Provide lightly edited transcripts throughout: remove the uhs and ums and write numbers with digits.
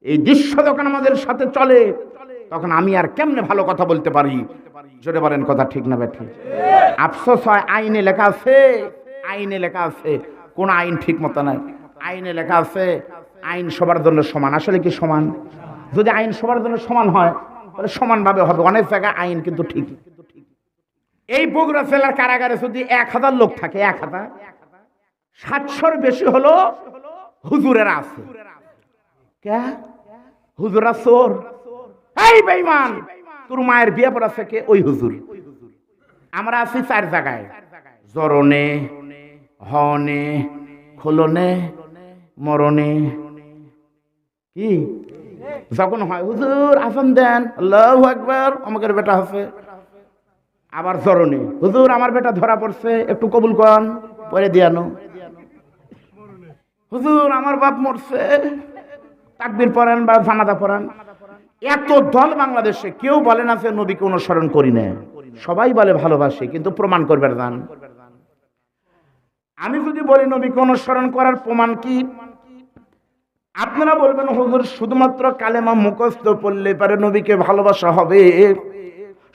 এই দৃশ্য যখন আমাদের সাথে চলে তখন আমি আর কেমনে ভালো কথা বলতে পারি? জোরে বলেন, কথা ঠিক না ব্যাঠিক? আফসোস হয়, আইনে লেখা আছে, আইনে লেখা আছে, কোন আইন ঠিক মতো নাই। আইনে লেখা আছে আইন সবার জন্য সমান। আসলে কি সমান? যদি আইন সবার জন্য সমান হয় তাহলে সমানভাবে হবে। অনেক জায়গায় আইন কিন্তু ঠিক। এই বগুড়া জেলার কারাগারে যদি 1000 লোক থাকে, 1000, 700-র বেশি হলো হুজুরেরা আছে। কে? হুজুরা চোর। এই বেঈমান, তোর মায়ের বিয়ে পড়াছে কে? ওই হুজুর। আমরা আছি 4 জায়গায়: জরনে, হনে, খোলনে, মরণে। কি যখন হয় হুজুর আসান দেন, আল্লাহু আকবার, আমাদের বেটা আছে। আবার জরনে, হুজুর আমার বেটা ধরা পড়ছে, একটু কবুল করেন, পরে দিয়ানো। হুজুর আমার বাপ মরছে, তাকবীর পড়েন বা জানাজা পড়েন। এত দল বাংলাদেশে, কেউ বলে না যে নবীকে অনুসরণ করি না। সবাই বলে ভালোবাসি, কিন্তু প্রমাণ করবেন জান। আমি যদি বলি নবীকে অনুসরণ করার প্রমাণ কি, আপনারা বলবেন হুজুর শুধুমাত্র কালেমা মুখস্থ পড়লে পারে নবীকে ভালোবাসা হবে।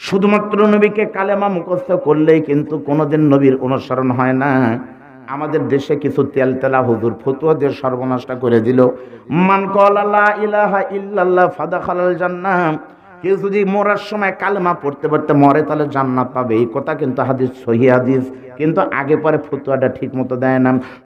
শুধুমাত্র নবীকে কালেমা মুখস্থ করলেই কিন্তু কোনোদিন নবীর অনুসরণ হয় না। আমাদের দেশে কিছু তেলতেলা হুজুর ফতুয়া দিয়ে সর্বনাশটা করে দিল। মান ক্বালা লা ইলাহা ইল্লাল্লাহ ফাদাখালাল জান্নাহ, কেউ যদি মরার সময় কালেমা পড়তে পড়তে মরে তাহলে জান্নাত পাবে। এই কথা কিন্তু হাদিস, সহিহ হাদিস, কিন্তু আগে পরে ফতুয়াটা ঠিক মতো দেয় না।